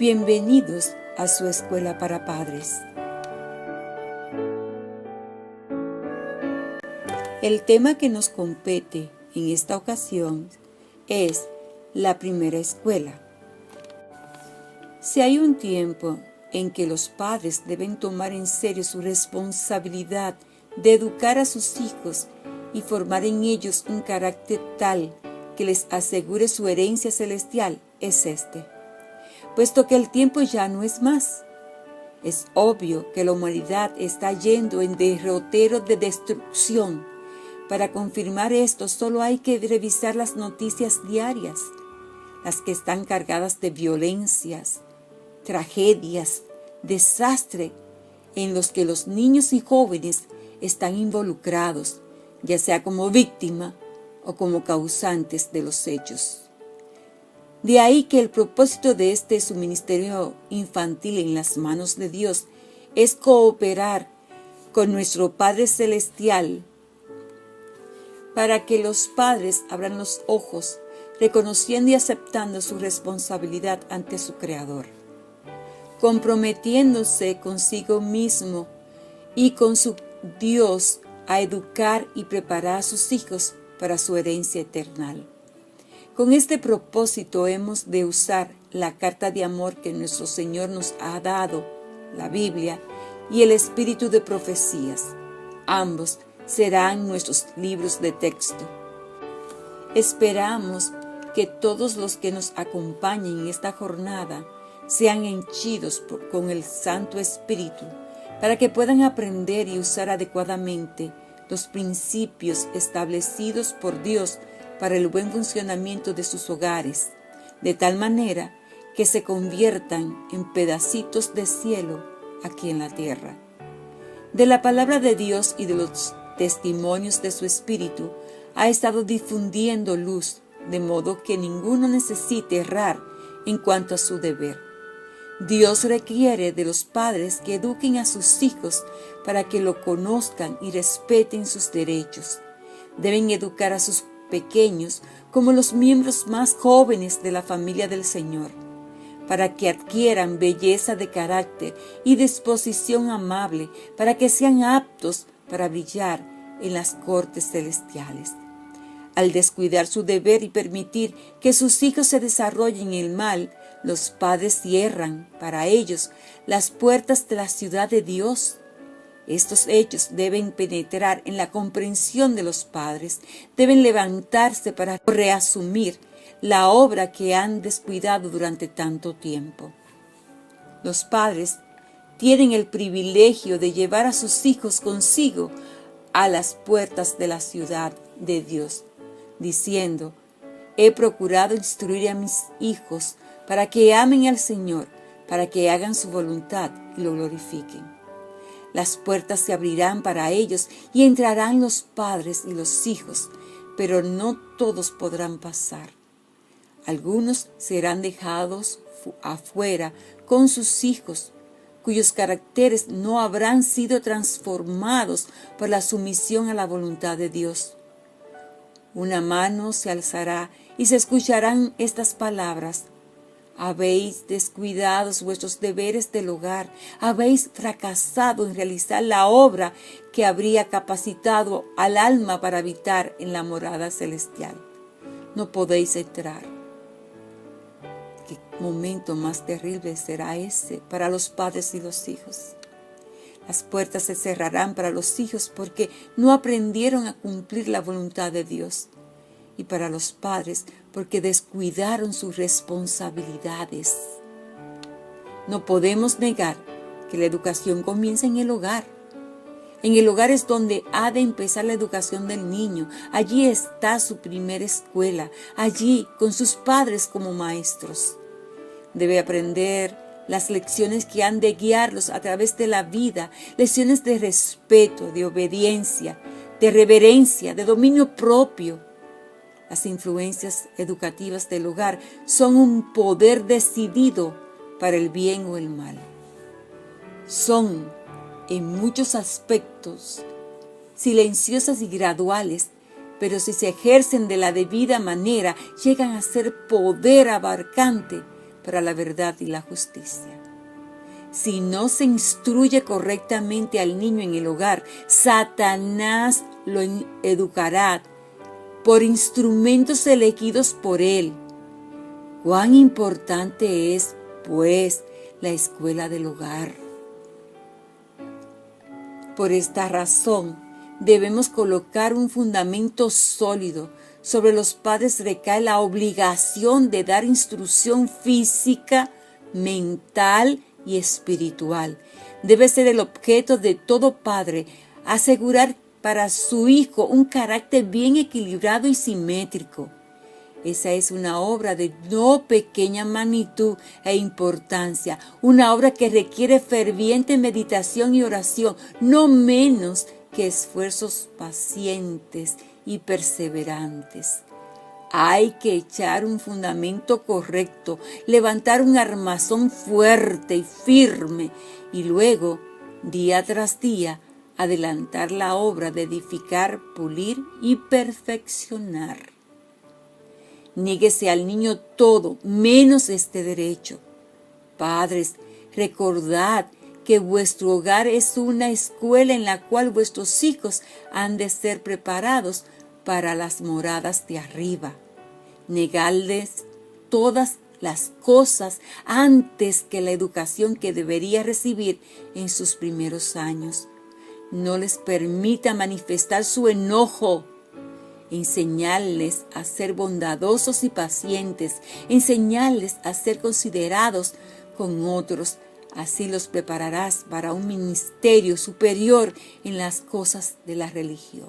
Bienvenidos a su escuela para padres. El tema que nos compete en esta ocasión es la primera escuela. Si hay un tiempo en que los padres deben tomar en serio su responsabilidad de educar a sus hijos y formar en ellos un carácter tal que les asegure su herencia celestial, es este. Puesto que el tiempo ya no es más. Es obvio que la humanidad está yendo en derrotero de destrucción. Para confirmar esto, solo hay que revisar las noticias diarias, las que están cargadas de violencias, tragedias, desastre, en los que los niños y jóvenes están involucrados, ya sea como víctima o como causantes de los hechos. De ahí que el propósito de su ministerio infantil en las manos de Dios es cooperar con nuestro Padre Celestial para que los padres abran los ojos, reconociendo y aceptando su responsabilidad ante su Creador, comprometiéndose consigo mismo y con su Dios a educar y preparar a sus hijos para su herencia eterna. Con este propósito hemos de usar la carta de amor que nuestro Señor nos ha dado, la Biblia, y el espíritu de profecías. Ambos serán nuestros libros de texto. Esperamos que todos los que nos acompañen en esta jornada sean henchidos con el Santo Espíritu, para que puedan aprender y usar adecuadamente los principios establecidos por Dios para el buen funcionamiento de sus hogares, de tal manera que se conviertan en pedacitos de cielo aquí en la tierra. De la palabra de Dios y de los testimonios de su Espíritu ha estado difundiendo luz, de modo que ninguno necesite errar en cuanto a su deber. Dios requiere de los padres que eduquen a sus hijos para que lo conozcan y respeten sus derechos. Deben educar a sus pequeños como los miembros más jóvenes de la familia del Señor, para que adquieran belleza de carácter y disposición amable, para que sean aptos para brillar en las cortes celestiales. Al descuidar su deber y permitir que sus hijos se desarrollen en el mal, los padres cierran para ellos las puertas de la ciudad de Dios. Estos hechos deben penetrar en la comprensión de los padres, deben levantarse para reasumir la obra que han descuidado durante tanto tiempo. Los padres tienen el privilegio de llevar a sus hijos consigo a las puertas de la ciudad de Dios, diciendo: he procurado instruir a mis hijos para que amen al Señor, para que hagan su voluntad y lo glorifiquen. Las puertas se abrirán para ellos y entrarán los padres y los hijos, pero no todos podrán pasar. Algunos serán dejados afuera con sus hijos, cuyos caracteres no habrán sido transformados por la sumisión a la voluntad de Dios. Una mano se alzará y se escucharán estas palabras: habéis descuidado vuestros deberes del hogar, habéis fracasado en realizar la obra que habría capacitado al alma para habitar en la morada celestial. No podéis entrar. ¿Qué momento más terrible será ese para los padres y los hijos? Las puertas se cerrarán para los hijos porque no aprendieron a cumplir la voluntad de Dios. Y para los padres porque descuidaron sus responsabilidades. No podemos negar que la educación comienza en el hogar. En el hogar es donde ha de empezar la educación del niño. Allí está su primera escuela, allí con sus padres como maestros. Debe aprender las lecciones que han de guiarlos a través de la vida, lecciones de respeto, de obediencia, de reverencia, de dominio propio. Las influencias educativas del hogar son un poder decidido para el bien o el mal. Son, en muchos aspectos, silenciosas y graduales, pero si se ejercen de la debida manera, llegan a ser poder abarcante para la verdad y la justicia. Si no se instruye correctamente al niño en el hogar, Satanás lo educará por instrumentos elegidos por él. Cuán importante es, pues, la escuela del hogar. Por esta razón, debemos colocar un fundamento sólido. Sobre los padres recae la obligación de dar instrucción física, mental y espiritual. Debe ser el objeto de todo padre asegurar para su hijo un carácter bien equilibrado y simétrico. Esa es una obra de no pequeña magnitud e importancia, una obra que requiere ferviente meditación y oración, no menos que esfuerzos pacientes y perseverantes. Hay que echar un fundamento correcto, levantar un armazón fuerte y firme y luego, día tras día, adelantar la obra de edificar, pulir y perfeccionar. Niéguese al niño todo, menos este derecho. Padres, recordad que vuestro hogar es una escuela en la cual vuestros hijos han de ser preparados para las moradas de arriba. Negadles todas las cosas antes que la educación que debería recibir en sus primeros años. No les permita manifestar su enojo. Enseñarles a ser bondadosos y pacientes. Enseñarles a ser considerados con otros. Así los prepararás para un ministerio superior en las cosas de la religión.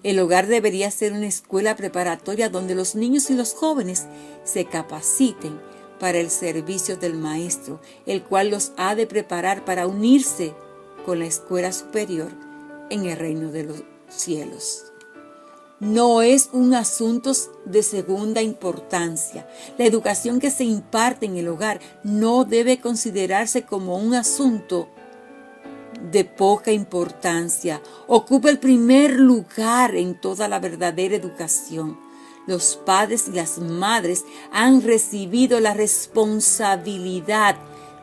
El hogar debería ser una escuela preparatoria donde los niños y los jóvenes se capaciten para el servicio del Maestro, el cual los ha de preparar para unirse con la escuela superior en el reino de los cielos. No es un asunto de segunda importancia. La educación que se imparte en el hogar no debe considerarse como un asunto de poca importancia. Ocupa el primer lugar en toda la verdadera educación. Los padres y las madres han recibido la responsabilidad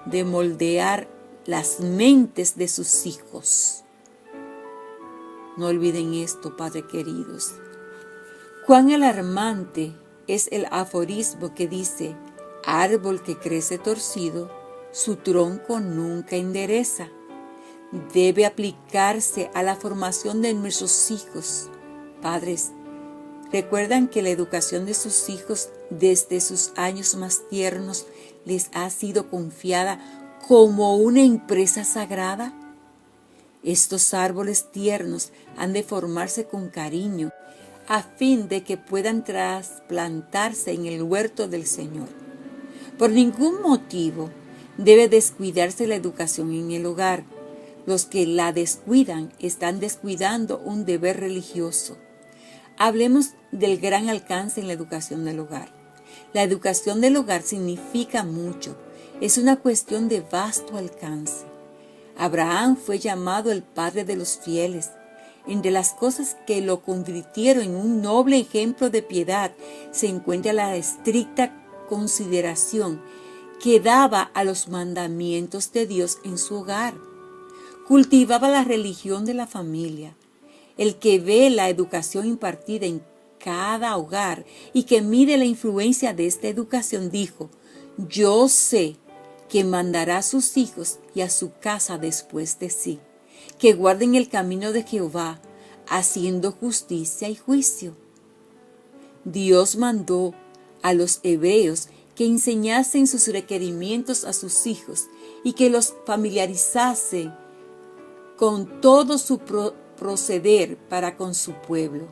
de moldear las mentes de sus hijos. No olviden esto, padres queridos. Cuán alarmante es el aforismo que dice: árbol que crece torcido, su tronco nunca endereza. Debe aplicarse a la formación de nuestros hijos. Padres, ¿recuerdan que la educación de sus hijos desde sus años más tiernos les ha sido confiada como una empresa sagrada? Estos árboles tiernos han de formarse con cariño a fin de que puedan trasplantarse en el huerto del Señor. Por ningún motivo debe descuidarse la educación en el hogar. Los que la descuidan están descuidando un deber religioso. Hablemos del gran alcance en la educación del hogar. La educación del hogar significa mucho. Es una cuestión de vasto alcance. Abraham fue llamado el padre de los fieles. Entre las cosas que lo convirtieron en un noble ejemplo de piedad se encuentra la estricta consideración que daba a los mandamientos de Dios en su hogar. Cultivaba la religión de la familia. El que ve la educación impartida en cada hogar y que mide la influencia de esta educación dijo: yo sé que mandará a sus hijos y a su casa después de sí, que guarden el camino de Jehová, haciendo justicia y juicio. Dios mandó a los hebreos que enseñasen sus requerimientos a sus hijos y que los familiarizase con todo su proceder para con su pueblo.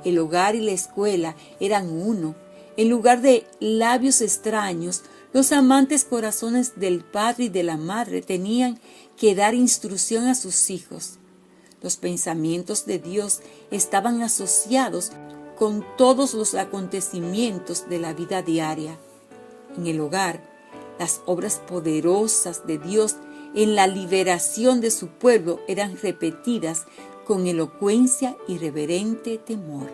El hogar y la escuela eran uno. En lugar de labios extraños, los amantes corazones del padre y de la madre tenían que dar instrucción a sus hijos. Los pensamientos de Dios estaban asociados con todos los acontecimientos de la vida diaria. En el hogar, las obras poderosas de Dios en la liberación de su pueblo eran repetidas con elocuencia y reverente temor.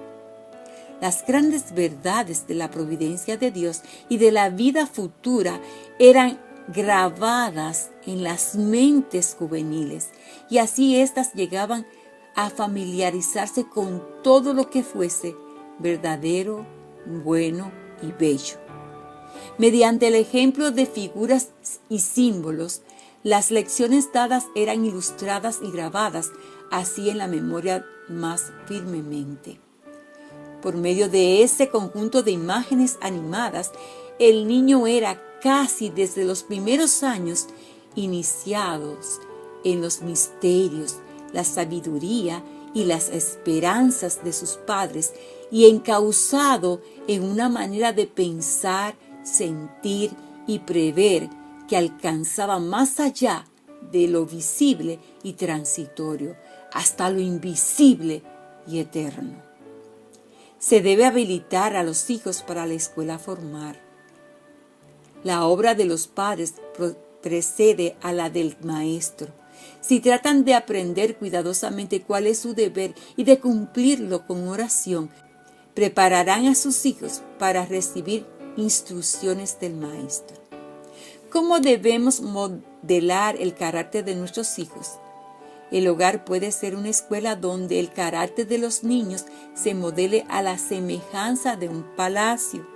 Las grandes verdades de la providencia de Dios y de la vida futura eran grabadas en las mentes juveniles, y así éstas llegaban a familiarizarse con todo lo que fuese verdadero, bueno y bello. Mediante el ejemplo de figuras y símbolos, las lecciones dadas eran ilustradas y grabadas así en la memoria más firmemente. Por medio de ese conjunto de imágenes animadas, el niño era casi desde los primeros años iniciados en los misterios, la sabiduría y las esperanzas de sus padres, y encauzado en una manera de pensar, sentir y prever que alcanzaba más allá de lo visible y transitorio, hasta lo invisible y eterno. Se debe habilitar a los hijos para la escuela formal. La obra de los padres precede a la del maestro. Si tratan de aprender cuidadosamente cuál es su deber y de cumplirlo con oración, prepararán a sus hijos para recibir instrucciones del maestro. ¿Cómo debemos modelar el carácter de nuestros hijos? El hogar puede ser una escuela donde el carácter de los niños se modele a la semejanza de un palacio.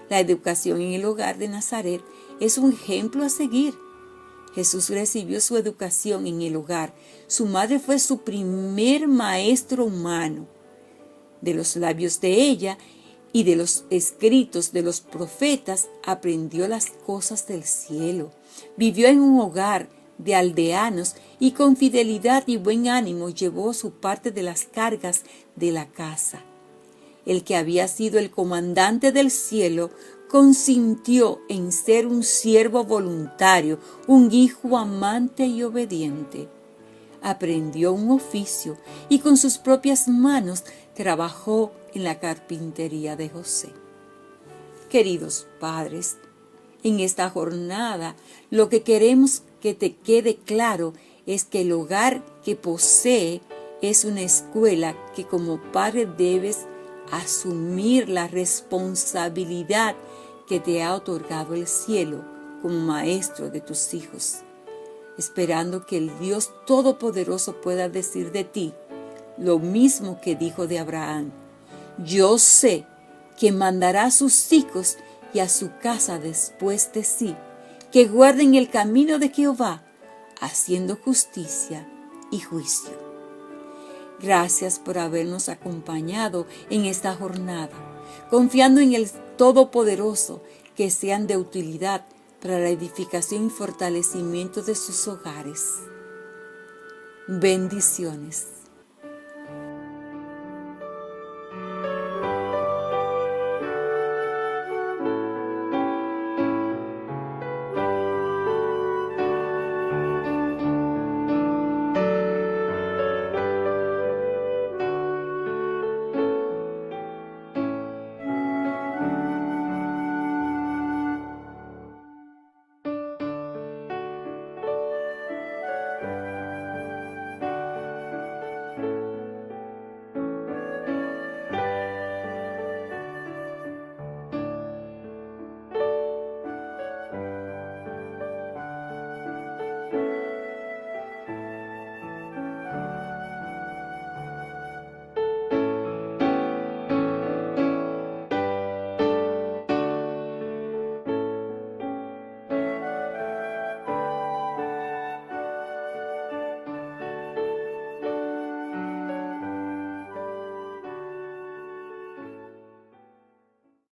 La educación en el hogar de Nazaret es un ejemplo a seguir. Jesús recibió su educación en el hogar. Su madre fue su primer maestro humano. De los labios de ella y de los escritos de los profetas aprendió las cosas del cielo. Vivió en un hogar de aldeanos y con fidelidad y buen ánimo llevó su parte de las cargas de la casa. El que había sido el comandante del cielo consintió en ser un siervo voluntario, un hijo amante y obediente. Aprendió un oficio y con sus propias manos trabajó en la carpintería de José. Queridos padres, en esta jornada lo que queremos que te quede claro es que el hogar que posee es una escuela que como padre debes asumir la responsabilidad que te ha otorgado el cielo como maestro de tus hijos, esperando que el Dios Todopoderoso pueda decir de ti lo mismo que dijo de Abraham: yo sé que mandará a sus hijos y a su casa después de sí, que guarden el camino de Jehová, haciendo justicia y juicio. Gracias por habernos acompañado en esta jornada, confiando en el Todopoderoso que sean de utilidad para la edificación y fortalecimiento de sus hogares. Bendiciones.